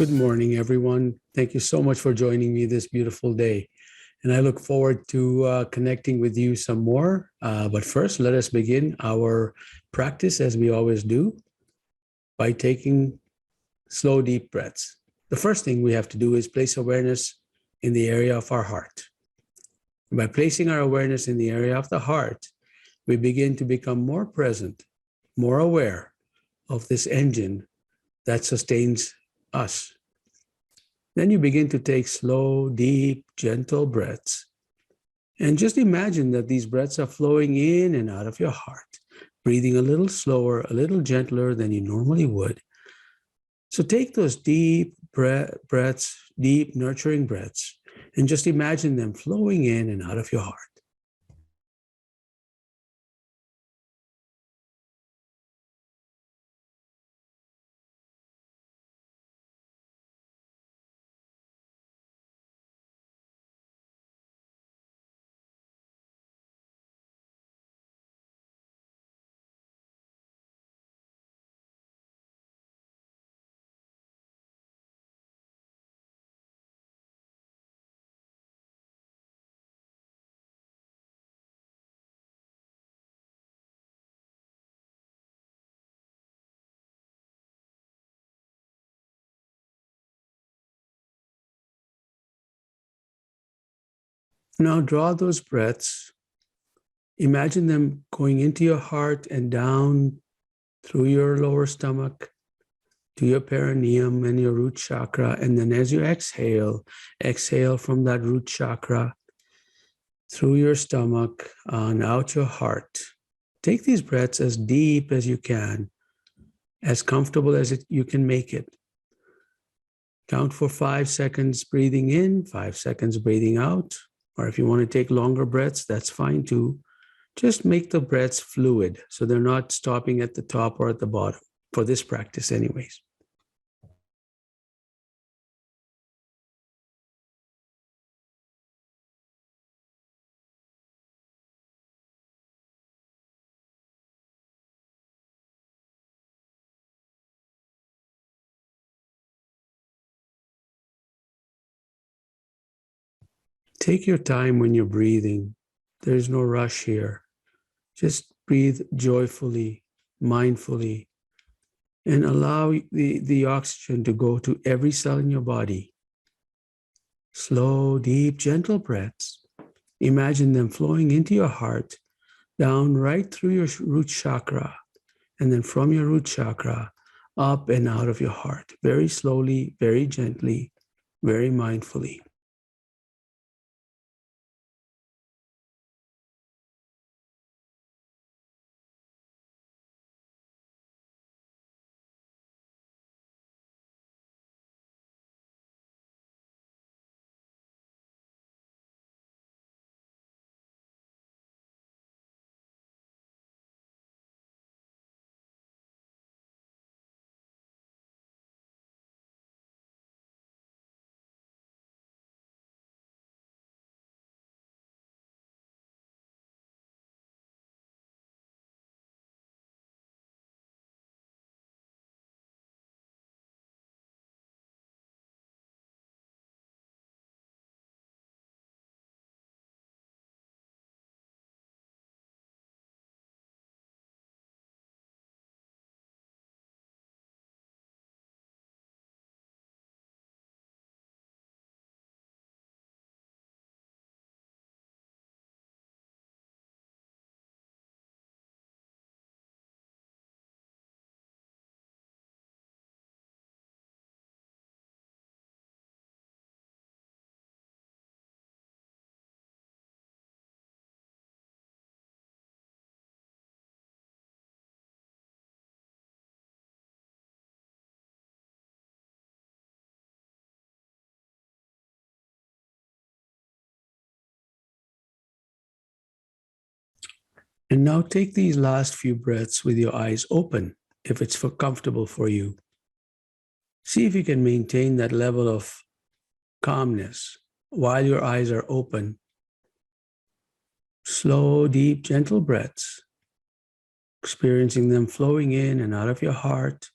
Good morning, everyone. Thank you so much for joining me this beautiful day. And I look forward to connecting with you some more. But first, let us begin our practice as we always do by taking slow, deep breaths. The first thing we have to do is place awareness in the area of our heart. And by placing our awareness in the area of the heart, we begin to become more present, more aware of this engine that sustains us. Then you begin to take slow, deep, gentle breaths. And just imagine that these breaths are flowing in and out of your heart, breathing a little slower, a little gentler than you normally would. So take those deep breaths, deep, nurturing breaths, and just imagine them flowing in and out of your heart. Now draw those breaths. Imagine them going into your heart and down through your lower stomach to your perineum and your root chakra. And then as you exhale, exhale from that root chakra through your stomach and out your heart. Take these breaths as deep as you can, as comfortable as you can make it. Count for 5 seconds breathing in, 5 seconds breathing out. Or if you want to take longer breaths, that's fine too. Just make the breaths fluid so they're not stopping at the top or at the bottom, for this practice anyways. Take your time when you're breathing. There's no rush here. Just breathe joyfully, mindfully, and allow the oxygen to go to every cell in your body. Slow, deep, gentle breaths. Imagine them flowing into your heart, down right through your root chakra, and then from your root chakra, up and out of your heart, very slowly, very gently, very mindfully. And now take these last few breaths with your eyes open, if it's comfortable for you. See if you can maintain that level of calmness while your eyes are open. Slow, deep, gentle breaths, experiencing them flowing in and out of your heart,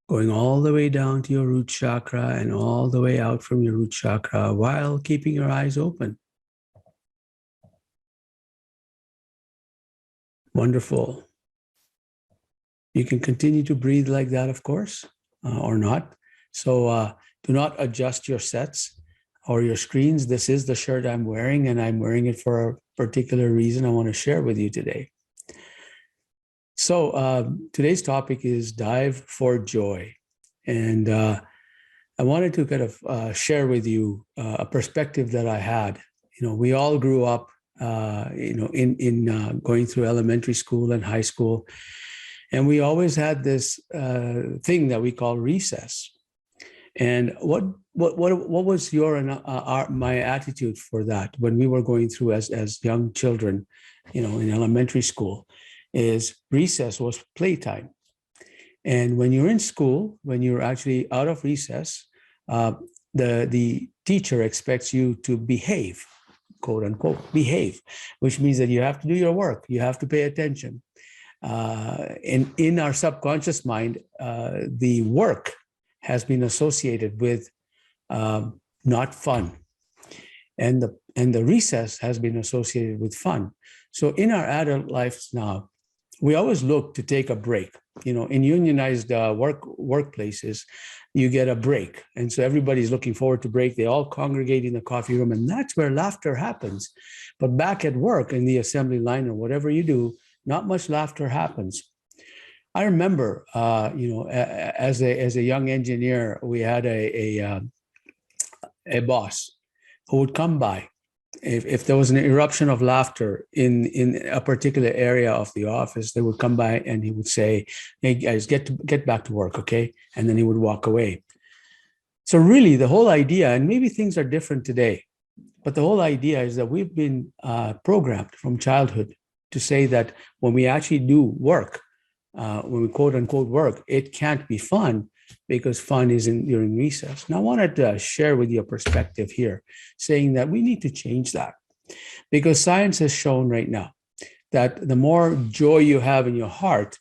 going all the way down to your root chakra and all the way out from your root chakra while keeping your eyes open. Wonderful. You can continue to breathe like that, of course, or not. So do not adjust your sets or your screens. This is the shirt I'm wearing, and I'm wearing it for a particular reason I want to share with you today. So today's topic is Dive for Joy. And I wanted to kind of share with you a perspective that I had. We all grew up, in going through elementary school and high school. And we always had this thing that we call recess. And what was my attitude for that when we were going through as young children, in elementary school, is recess was playtime. And when you're in school, when you're actually out of recess, the teacher expects you to behave, quote unquote, behave, which means that you have to do your work, you have to pay attention. In our subconscious mind, the work has been associated with not fun, and the recess has been associated with fun. So in our adult lives now, we always look to take a break. In unionized workplaces, you get a break, and so everybody's looking forward to break. They all congregate in the coffee room, and that's where laughter happens. But back at work, in the assembly line or whatever you do, not much laughter happens. I remember, as a young engineer, we had a boss who would come by. If there was an eruption of laughter in a particular area of the office, they would come by and he would say, "Hey guys, get back to work, okay?" And then he would walk away. So really, the whole idea, and maybe things are different today, but the whole idea is that we've been programmed from childhood to say that when we actually do work, when we quote unquote work, it can't be fun because fun is during recess. Now, I wanted to share with you a perspective here, saying that we need to change that, because science has shown right now that the more joy you have in your heart,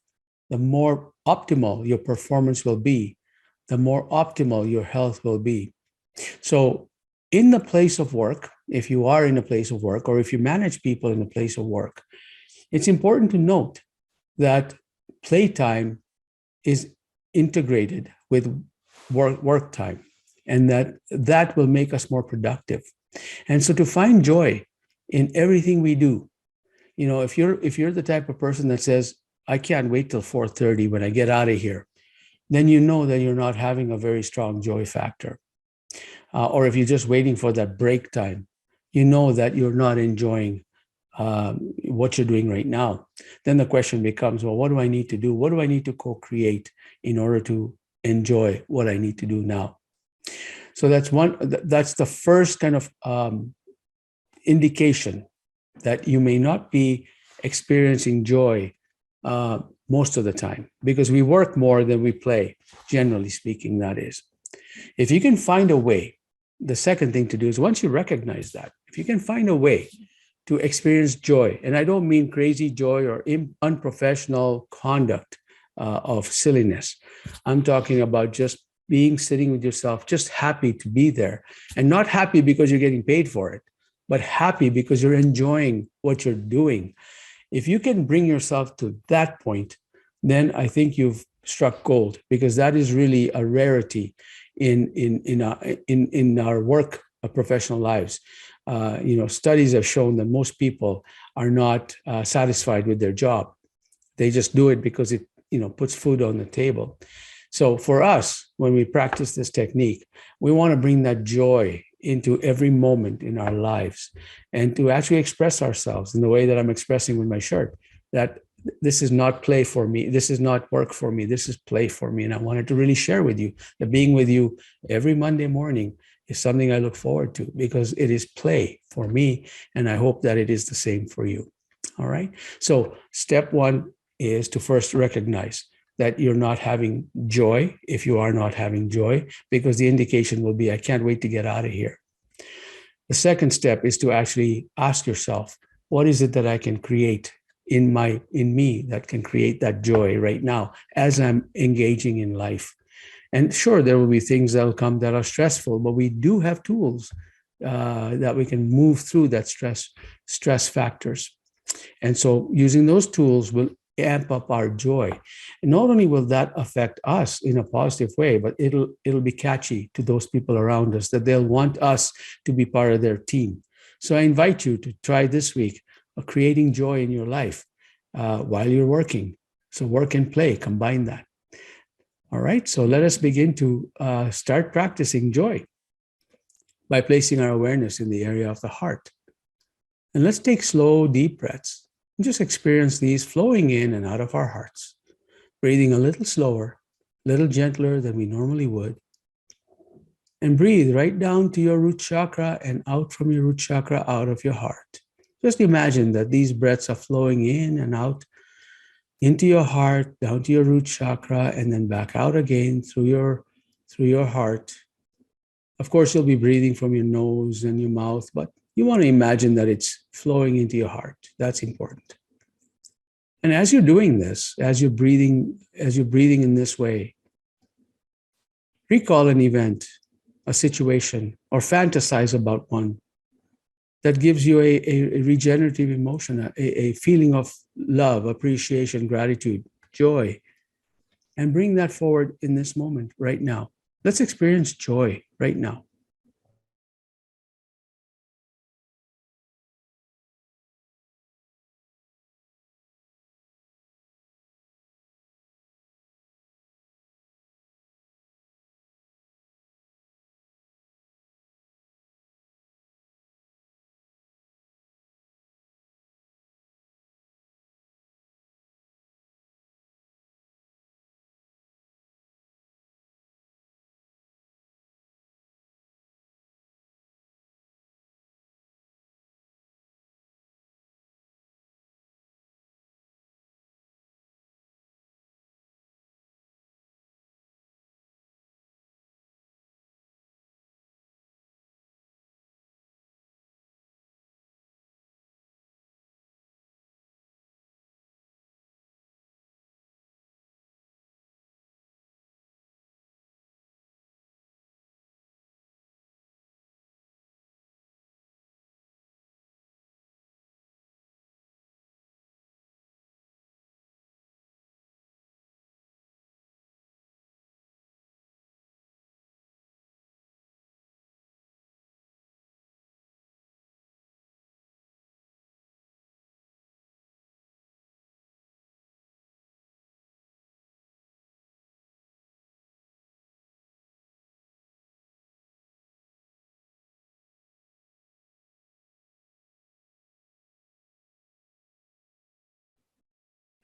the more optimal your performance will be, the more optimal your health will be. So in the place of work, if you are in a place of work, or if you manage people in a place of work, it's important to note that playtime is integrated with work time, and that will make us more productive. And so to find joy in everything we do, if you're the type of person that says, "I can't wait till 4:30 when I get out of here," then you know that you're not having a very strong joy factor. Or if you're just waiting for that break time, you know that you're not enjoying what you're doing right now. Then the question becomes, well, what do I need to do? What do I need to co-create in order to enjoy what I need to do now? So that's the first kind of indication that you may not be experiencing joy most of the time, because we work more than we play, generally speaking, that is. If you can find a way, the second thing to do is, once you recognize that, if you can find a way to experience joy, and I don't mean crazy joy or unprofessional conduct of silliness. I'm talking about just sitting with yourself, just happy to be there, and not happy because you're getting paid for it, but happy because you're enjoying what you're doing. If you can bring yourself to that point, then I think you've struck gold, because that is really a rarity in our work professional lives. Studies have shown that most people are not satisfied with their job. They just do it because it puts food on the table. So for us, when we practice this technique, we want to bring that joy into every moment in our lives, and to actually express ourselves in the way that I'm expressing with my shirt, that this is not play for me, this is not work for me, this is play for me. And I wanted to really share with you that being with you every Monday morning is something I look forward to, because it is play for me, and I hope that it is the same for you. All right. So step one is to first recognize that you're not having joy, if you are not having joy, because the indication will be, I can't wait to get out of here. The second step is to actually ask yourself, what is it that I can create in me that can create that joy right now as I'm engaging in life? And sure, there will be things that will come that are stressful, but we do have tools that we can move through that stress factors. And so using those tools will amp up our joy. And not only will that affect us in a positive way, but it'll be catchy to those people around us, that they'll want us to be part of their team. So I invite you to try this week creating joy in your life while you're working. So work and play, combine that. All right, so let us begin to start practicing joy by placing our awareness in the area of the heart. And let's take slow, deep breaths and just experience these flowing in and out of our hearts, breathing a little slower, a little gentler than we normally would. And breathe right down to your root chakra and out from your root chakra, out of your heart. Just imagine that these breaths are flowing in and out into your heart, down to your root chakra, and then back out again through your heart. Of course, you'll be breathing from your nose and your mouth, but you want to imagine that it's flowing into your heart. That's important. And as you're doing this, as you're breathing in this way, recall an event, a situation, or fantasize about one that gives you a regenerative emotion, a feeling of love, appreciation, gratitude, joy, and bring that forward in this moment right now. Let's experience joy right now.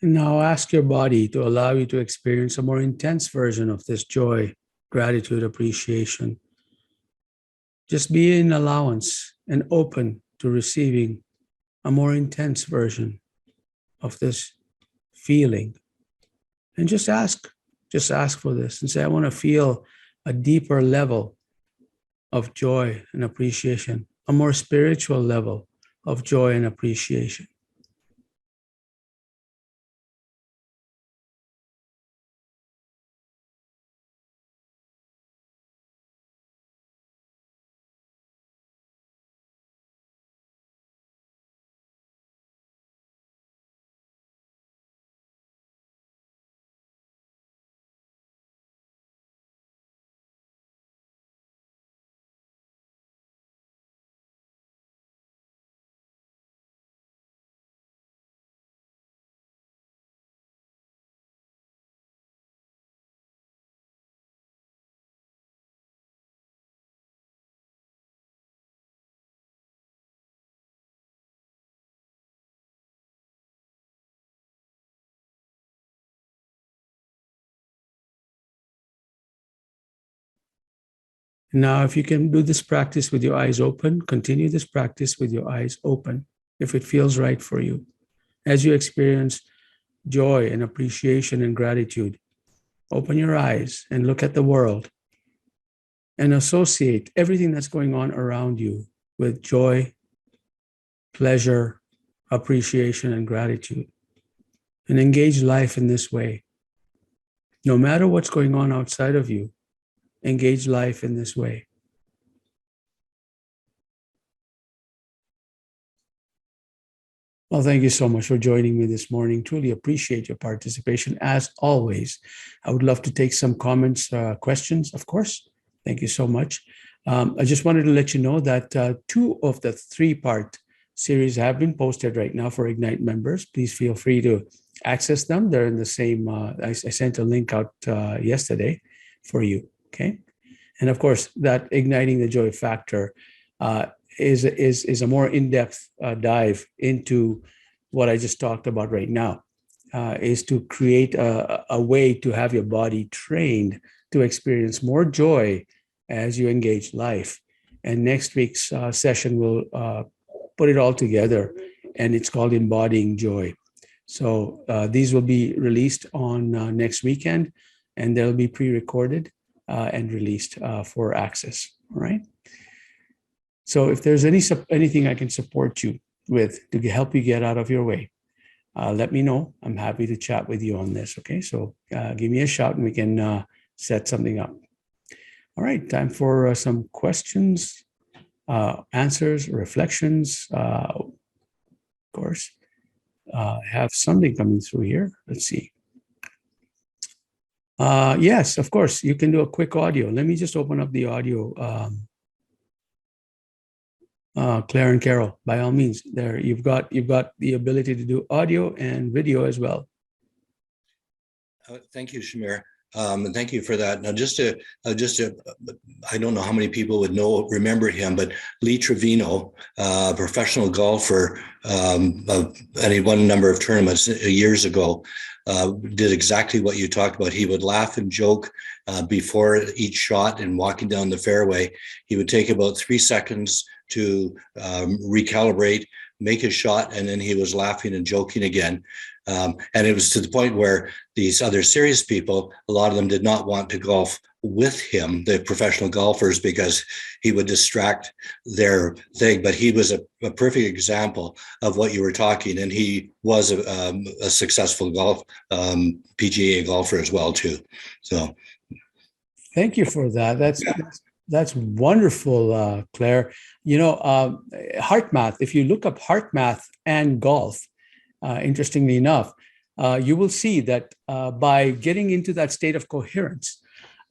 And now ask your body to allow you to experience a more intense version of this joy, gratitude, appreciation. Just be in allowance and open to receiving a more intense version of this feeling. And just ask for this and say, I want to feel a deeper level of joy and appreciation, a more spiritual level of joy and appreciation. Now, if you can do this practice with your eyes open, continue this practice with your eyes open if it feels right for you. As you experience joy and appreciation and gratitude, open your eyes and look at the world and associate everything that's going on around you with joy, pleasure, appreciation, and gratitude. And engage life in this way. No matter what's going on outside of you, engage life in this way. Well, thank you so much for joining me this morning. Truly appreciate your participation. As always, I would love to take some comments, questions, of course. Thank you so much. I just wanted to let you know that 2 of the 3-part series have been posted right now for Ignite members. Please feel free to access them. They're in the same, I sent a link out yesterday for you, okay? And of course, that Igniting the Joy Factor is a more in-depth dive into what I just talked about right now, is to create a way to have your body trained to experience more joy as you engage life. And next week's session will put it all together, and it's called Embodying Joy. So these will be released on next weekend, and they'll be pre-recorded and released for access, all right? So if there's anything I can support you with to help you get out of your way, let me know. I'm happy to chat with you on this, okay? So give me a shout and we can set something up. All right, time for some questions, answers, reflections. Of course, I have something coming through here. Let's see. Yes, of course, you can do a quick audio. Let me just open up the audio. Claire and Carol, by all means, there you've got the ability to do audio and video as well. Thank you, Shamir. And thank you for that. Now, I don't know how many people would remember him, but Lee Trevino, professional golfer, and he won a number of tournaments years ago, did exactly what you talked about. He would laugh and joke before each shot and walking down the fairway. He would take about 3 seconds to recalibrate, make a shot, and then he was laughing and joking again. And it was to the point where these other serious people, a lot of them did not want to golf with him, the professional golfers, because he would distract their thing. But he was a perfect example of what you were talking. And he was a successful PGA golfer as well, too. So thank you for that. That's wonderful, Claire. You know, heart math, if you look up heart math and golf, interestingly enough, you will see that by getting into that state of coherence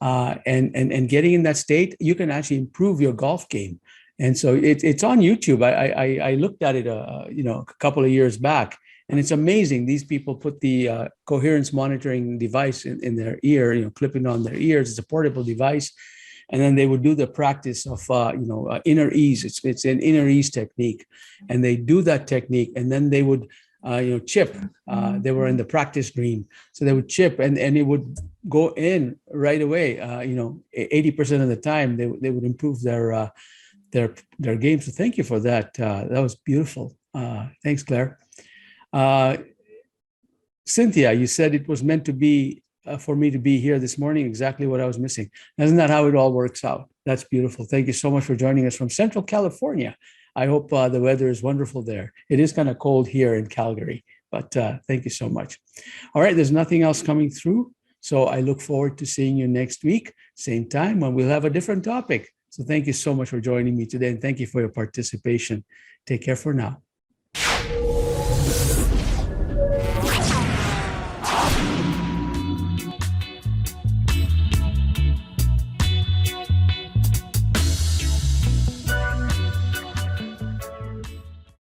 and getting in that state, you can actually improve your golf game. And so it's on YouTube. I looked at it, a couple of years back, and it's amazing. These people put the coherence monitoring device in their ear, clipping on their ears. It's a portable device. And then they would do the practice of, inner ease. It's an inner ease technique. And they do that technique, and then they would chip. They were in the practice green, so they would chip, and it would go in right away. 80% of the time, they would improve their game. So thank you for that. That was beautiful. Thanks, Claire. Cynthia, you said it was meant to be for me to be here this morning. Exactly what I was missing. Isn't that how it all works out? That's beautiful. Thank you so much for joining us from Central California. I hope the weather is wonderful there. It is kind of cold here in Calgary, but thank you so much. All right, there's nothing else coming through. So I look forward to seeing you next week, same time, when we'll have a different topic. So thank you so much for joining me today, and thank you for your participation. Take care for now.